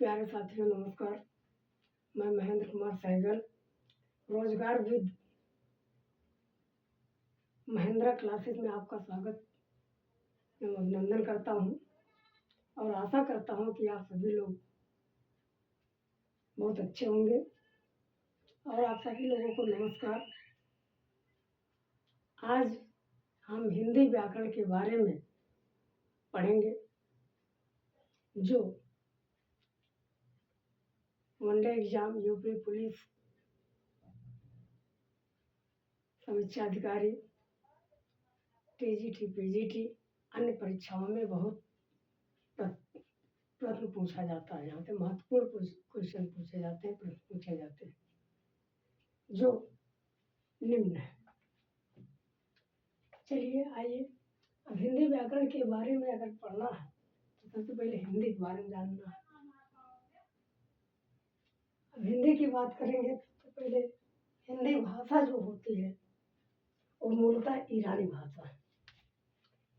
प्यारे साथियों नमस्कार। मैं महेंद्र कुमार सहगल रोजगार विद महेंद्रा क्लासेस में आपका स्वागत एवं अभिनंदन करता हूं और आशा करता हूं कि आप सभी लोग बहुत अच्छे होंगे। और आप सभी लोगों को नमस्कार। आज हम हिंदी व्याकरण के बारे में पढ़ेंगे जो वनडे एग्जाम, यूपी पुलिस, समीक्षा अधिकारी, टीजीटी, पीजीटी, अन्य परीक्षाओं में बहुत प्रश्न पूछा जाता है। यहाँ पे महत्वपूर्ण क्वेश्चन पूछे जाते हैं, प्रश्न पूछे जाते हैं जो निम्न है। चलिए आइए, अब हिंदी व्याकरण के बारे में अगर पढ़ना है तो सबसे पहले हिंदी के बारे में जानना है। अब हिंदी की बात करेंगे तो पहले हिंदी भाषा जो होती है वो मूलतः ईरानी भाषा है।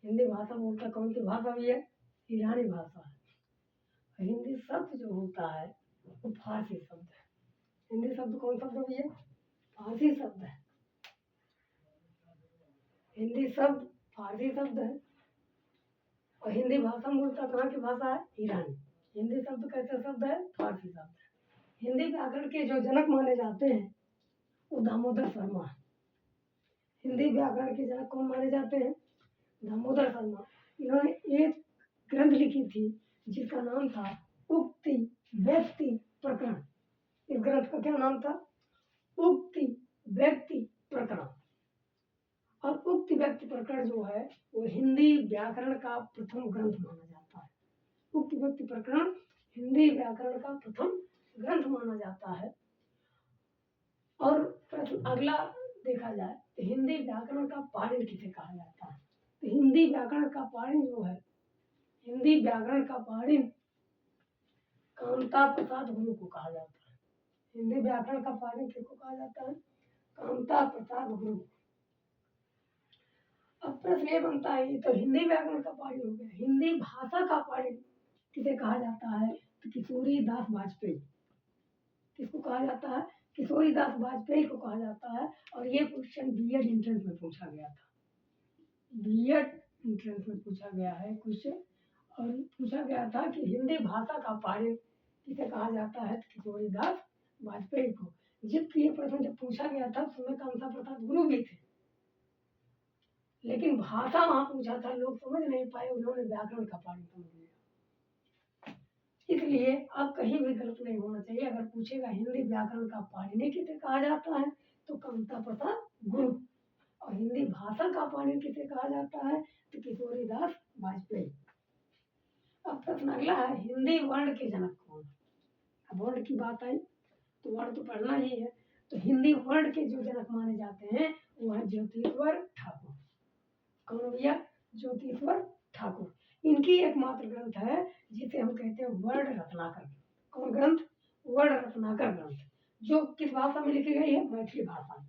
हिंदी भाषा मूलतः कौन सी भाषा भी है? ईरानी भाषा है। हिंदी शब्द जो होता है वो फारसी शब्द है। हिंदी शब्द कौन शब्द भी है? फारसी शब्द है। हिंदी शब्द फारसी शब्द है और हिंदी भाषा मूलतः कहाँ की भाषा है? ईरानी। हिंदी शब्द कैसे शब्द है? फारसी शब्द है। हिंदी व्याकरण के जो जनक माने जाते हैं वो दामोदर शर्मा है। हिंदी व्याकरण के जनक कौन माने जाते हैं? दामोदर शर्मा। इन्होंने एक ग्रंथ लिखी थी जिसका नाम था उक्ति व्यक्ति प्रकरण। इस ग्रंथ का क्या नाम था? उक्ति व्यक्ति प्रकरण। और उक्ति व्यक्ति प्रकरण जो है वो हिंदी व्याकरण का प्रथम ग्रंथ माना जाता है। उक्ति व्यक्ति प्रकरण हिंदी व्याकरण का प्रथम ग्रंथ माना जाता है। और अगला देखा जाए तो हिंदी व्याकरण का पाणिनि किसे कहा जाता है? तो हिंदी व्याकरण का पाणिनि जो है, हिंदी व्याकरण का पाणिनि कामता प्रसाद गुरु को कहा जाता है। हिंदी व्याकरण का पाणिनि किसको कहा जाता है? कामता प्रसाद गुरु। अब प्रश्न ये बनता है, तो हिंदी व्याकरण का पाणिनि हो गया। हिंदी भाषा का पाणिनि किसे कहा जाता है? तो किशोरी दास वाजपेयी। किसको कहा जाता है? किशोरी दास वाजपेयी को कहा जाता है। और ये क्वेश्चन बीएड एंट्रेंस में पूछा गया था। बीएड एंट्रेंस में पूछा गया है क्वेश्चन। और पूछा गया था कि हिंदी भाषा का पाणिनि किसे कहा जाता है? तो किशोरी दास वाजपेयी को। जबकि ये प्रश्न जब पूछा गया था उसमें कामता प्रसाद गुरु भी थे, लेकिन भाषा वहां पूछा था, लोग समझ नहीं पाए, उन्होंने व्याकरण का पाणिनि समझ लिया। इसलिए अब कहीं भी गलत नहीं होना चाहिए। अगर पूछेगा हिंदी व्याकरण का पाणिनि किसे कहा जाता है तो कामता प्रसाद गुरु। और हिंदी भाषा का पाणिनि किसे कहा जाता है तो किशोरी दास वाजपेयी। अब प्रश्न अगला है, हिंदी वर्ण के जनक कौन? अब वर्ण की बात आई तो वर्ण तो पढ़ना ही है। तो हिंदी वर्ण के जो जनक माने जाते हैं वो है ज्योतिश्वर ठाकुर। कौन भैया? ज्योतिश्वर ठाकुर। इनकी एकमात्र ग्रंथ है जिसे हम कहते हैं वर्ण रत्नाकर। कौन ग्रंथ? वर्ण रत्नाकर ग्रंथ, जो किस भाषा में लिखी गई है? मैथिली भाषा में।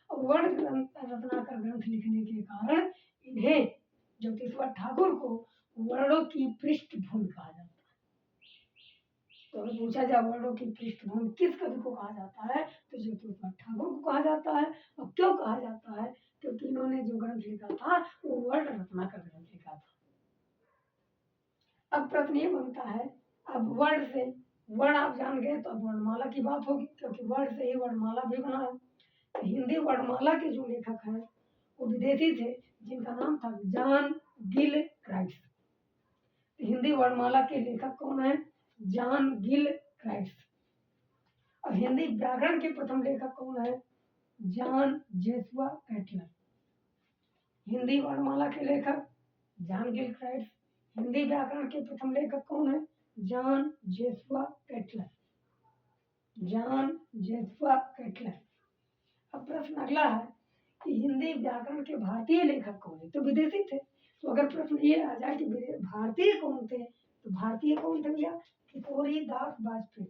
और वर्ण रत्नाकर ग्रंथ लिखने के कारण इन्हें, ज्योतिश्वर ठाकुर को, वर्णों की पृष्ठभूमि कहा जाता है। तो अगर पूछा जाए वर्णों की पृष्ठभूमि किस कवि को कहा जाता है तो ज्योतिश्वर ठाकुर को कहा जाता है। और क्यों कहा जाता है? क्योंकि इन्होंने जो ग्रंथ लिखा था वो वर्ण रत्नाकर ग्रंथ लिखा था। अब प्रश्न ये बनता है, अब वर्ण से, वर्ण आप जान गए तो अब वर्णमाला की बात होगी, क्योंकि वर्ण से ही वर्णमाला भी बना है। तो हिंदी वर्णमाला के जो लेखक हैं वो विदेशी थे जिनका नाम था जॉन गिल क्राइस्ट। हिंदी वर्णमाला के लेखक कौन है? John Gill Christ. और हिंदी व्याकरण के प्रथम लेखक कौन है? John Joshua कैटलर। हिंदी वर्णमाला के लेखक जॉन गिल क्राइस्ट। हिंदी व्याकरण के प्रथम लेखक कौन है? John Joshua Catler. John Joshua Catler. अब प्रश्न अगला है कि हिंदी व्याकरण के भारतीय लेखक कौन है? तो विदेशी थे। तो अगर प्रश्न ये आ जाए कि भारतीय कौन थे तो भारतीय कौन थे भैया? किशोरी दास वाजपेयी।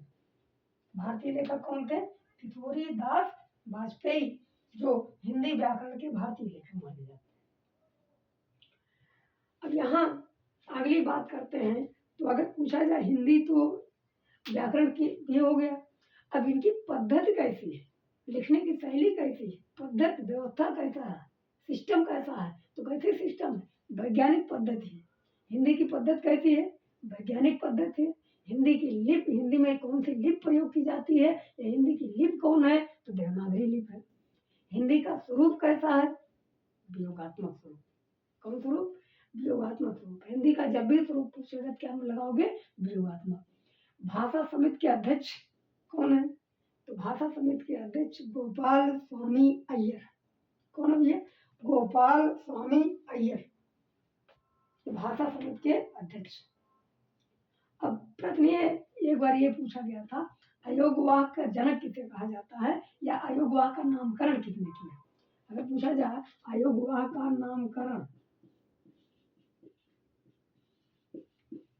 भारतीय लेखक कौन थे? किशोरी दास वाजपेयी, जो हिंदी व्याकरण के भारतीय लेखक माने जाते हैं। अब यहाँ अगली बात करते हैं। तो अगर पूछा जाए हिंदी, तो व्याकरण की ये हो गया। अब इनकी पद्धति कैसी है, लिखने की शैली कैसी है, पद्धति व्यवस्था कैसा है, सिस्टम कैसा है, तो कैसे सिस्टम है, वैज्ञानिक पद्धति है। हिंदी की पद्धति कैसी है, वैज्ञानिक पद्धति है। हिंदी की लिपि, हिंदी में कौन सी लिपि प्रयोग की जाती है, या हिंदी की लिपि कौन है, तो देवनागरी लिपि है। हिंदी का स्वरूप कैसा है, वियोगात्मक स्वरूप। कौन स्वरूप, वियोगात्मक स्वरूप। हिंदी का जब भी स्वरूप पूछेगा क्या लगाओगे, वियोगात्मक। भाषा समिति के अध्यक्ष कौन है, तो भाषा समिति के अध्यक्ष गोपाल स्वामी अय्यर। कौन है भैया, गोपाल स्वामी अय्यर, भाषा समिति के अध्यक्ष। अब प्रश्न ये एक बार ये पूछा गया था, अयोगवाह का जनक किसे कहा जाता है, या अयोगवाह का नामकरण किसने किया। अगर पूछा जाए अयोगवाह का नामकरण,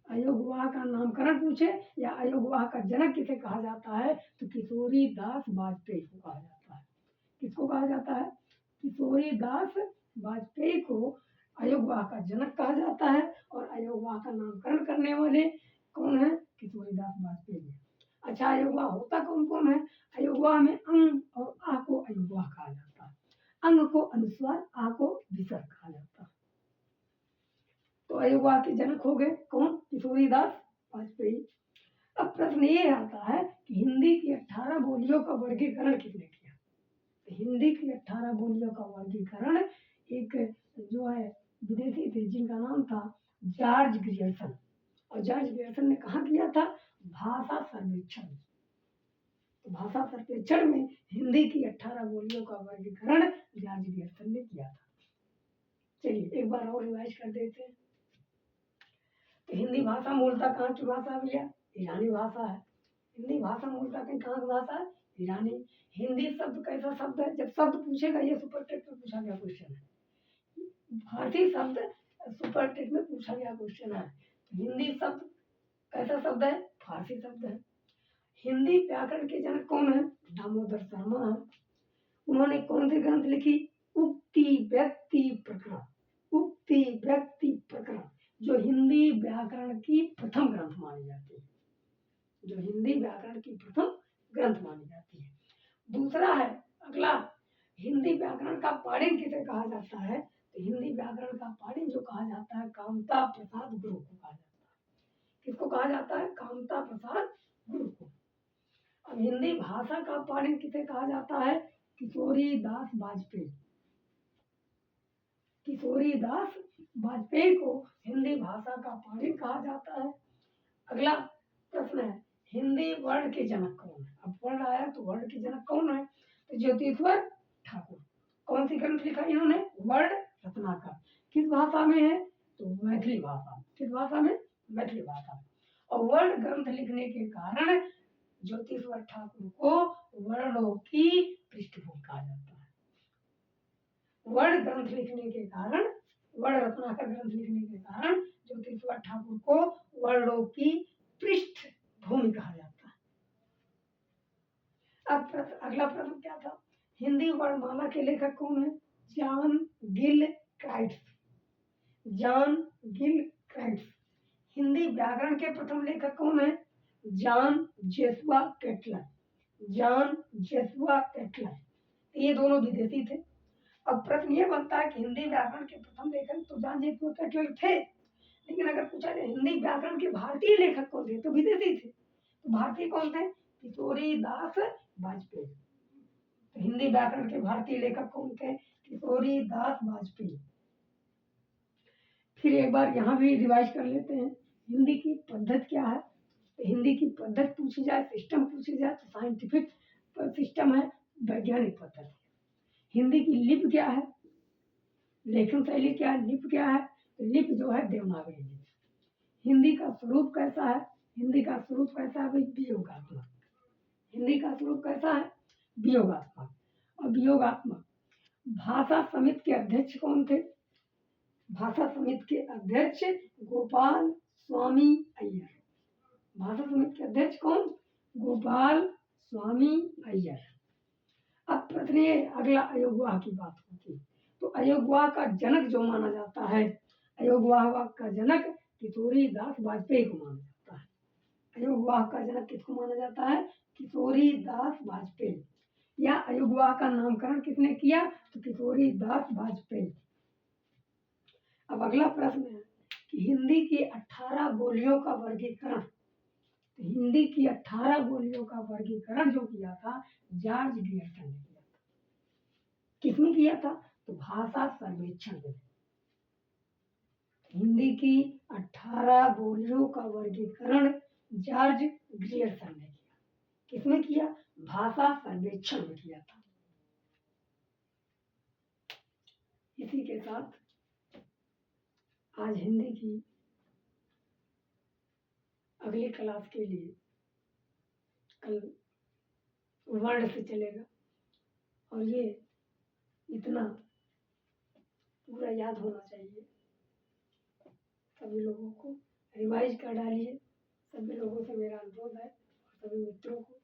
अयोगवाह का नामकरण पूछे या अयोगवाह का जनक किसे कहा जाता है, तो किशोरी दास वाजपेयी को कहा जाता है। किसको कहा जाता है, किशोरी दास वाजपेयी को अयोगवाह का जनक कहा जाता है। और अयोगवाह का नामकरण करने वाले कौन है, किशोरी दास वाजपेयी। अच्छा, अयोगवाह होता कौन कौन है, अयोगवाह में अंग और आ को अयोगवाह कहा जाता है। अंग को अनुस्वार, आ को विसर्ग कहा जाता है। तो अयोगवाह के जनक हो गए कौन, किशोरी दास वाजपेयी। अब प्रश्न ये आता है कि हिंदी की 18 बोलियों का वर्गीकरण किसने किया। तो हिंदी की 18 बोलियों का वर्गीकरण एक जो है विदेशी थे जिनका नाम था जॉर्ज ग्रियर्सन। और जॉर्ज ग्रियर्सन ने कहा किया था, भाषा सर्वेक्षण। तो भाषा सर्वेक्षण में हिंदी की 18 बोलियों का वर्गीकरण जॉर्ज ग्रियर्सन ने किया था। चलिए एक बार और रिवाइज कर देते हैं। तो हिंदी भाषा मूलतः कहाँ की भाषा भैया, ईरानी भाषा है। हिंदी भाषा मूलतः कहाँ की भाषा है, ईरानी। हिंदी शब्द कैसा शब्द है, जब शब्द पूछेगा, ये सुपर टेक्स्ट में पूछा गया क्वेश्चन है। फारसी शब्द सुपर टेक्स्ट में पूछा गया क्वेश्चन है। हिंदी शब्द कैसा शब्द है, फारसी शब्द है। हिंदी व्याकरण के जनक कौन है, दामोदर शर्मा है। उन्होंने कौन सी ग्रंथ लिखी, उक्ति व्यक्ति प्रकरण। उक्ति व्यक्ति प्रकरण जो हिंदी व्याकरण की प्रथम ग्रंथ मानी जाती है, जो हिंदी व्याकरण की प्रथम ग्रंथ मानी जाती है। दूसरा है अगला, हिंदी व्याकरण का पाणिनि किसे कहा जाता है, तो हिंदी व्याकरण का पाणिनि जो कहा जाता है, कामता प्रसाद गुरु को कहा जाता है। किसको कहा जाता है, कामता प्रसाद गुरु को। अब हिंदी भाषा का पाणिनि किसे कहा जाता है, किशोरी दास वाजपेयी। किशोरी दास वाजपेयी को हिंदी भाषा का पाणिनि कहा जाता है। अगला प्रश्न है, हिंदी वर्ण के जनक कौन है। अब वर्ण आया तो वर्ण के जनक कौन है, तो ज्योतिश्वर ठाकुर। कौन सी ग्रंथ लिखा इन्होंने, वर्ण रत्नाकर। किस भाषा में है, तो मैथिली भाषा। किस भाषा में, मैथिली भाषा। और वर्ण ग्रंथ लिखने के कारण ज्योतिश्वर ठाकुर को वर्णों की पृष्ठभूमि कहा जाता है। वर्ण ग्रंथ लिखने के कारण, वर्ण रत्नाकर ग्रंथ लिखने के कारण ज्योतिश्वर ठाकुर को वर्णों की पृष्ठभूमि कहा जाता है। अब अगला प्रश्न क्या था, हिंदी वर्णमाला के लेखक कौन है, जॉन गिल क्राइट्स। जॉन गिल क्राइट्स। हिंदी व्याकरण के प्रथम लेखक कौन है, जॉन जेसुआ केटलर। जॉन जेसुआ केटलर, ये दोनों विदेशी थे। अब प्रश्न ये बनता है कि हिंदी व्याकरण के प्रथम लेखक तो जॉन जेसुआ केटलर थे, लेकिन अगर पूछा जाए हिंदी व्याकरण के भारतीय लेखक कौन थे, तो विदेशी थे। तो भारतीय कौन थे, किशोरी दास वाजपेयी। तो हिंदी व्याकरण के भारतीय लेखक कौन थे, किशोरी दास वाजपेयी। फिर एक बार यहाँ भी रिवाइज कर लेते हैं, हिंदी की पद्धति क्या है। तो हिंदी की पद्धति पूछी जाए, सिस्टम पूछी जाए, तो साइंटिफिक सिस्टम है, वैज्ञानिक पद्धति। हिंदी की लिपि क्या है, लेखन शैली क्या है, लिपि क्या है, तो लिपि जो है देवनागरी लिपि। हिंदी का स्वरूप कैसा है, हिंदी का स्वरूप कैसा है भाई, वियोगात्मक। हिंदी का स्वरूप कैसा है, वियोगात्मक। और वियोगात्मक। भाषा समिति के अध्यक्ष कौन थे, भाषा समिति के अध्यक्ष गोपाल स्वामी अय्यर। भाषा समिति के अध्यक्ष कौन, गोपाल स्वामी अय्यर। अब प्रश्न ये अगला अयोगवाह की बात होती है। तो अयोगवाह का जनक जो माना जाता है, अयोगवाह का जनक किशोरी दास वाजपेयी को माना जाता है। अयोग विवाह का जनक किसको माना जाता है? किशोरी दास वाजपेयी। या अयोग विवाह का नामकरण किसने किया? तो किशोरी दास वाजपेयी। अब अगला प्रश्न है कि हिंदी की 18 बोलियों का वर्गीकरण, हिंदी की 18 बोलियों का वर्गीकरण जो किया था जॉर्ज ग्रियर्सन ने किया था। किसने किया था? तो भाषा सर्वेक्षण में। हिंदी की 18 बोलियों का वर्गीकरण जॉर्ज ग्रियर्सन ने किया। किसने किया? भाषा सर्वेक्षण में किया था। इसी के साथ आज हिंदी की अगली क्लास के लिए कल वर्ड से चलेगा और ये इतना पूरा याद होना चाहिए। सभी लोगों को रिवाइज कर डालिए। सभी लोगों से मेरा अनुरोध है, सभी मित्रों को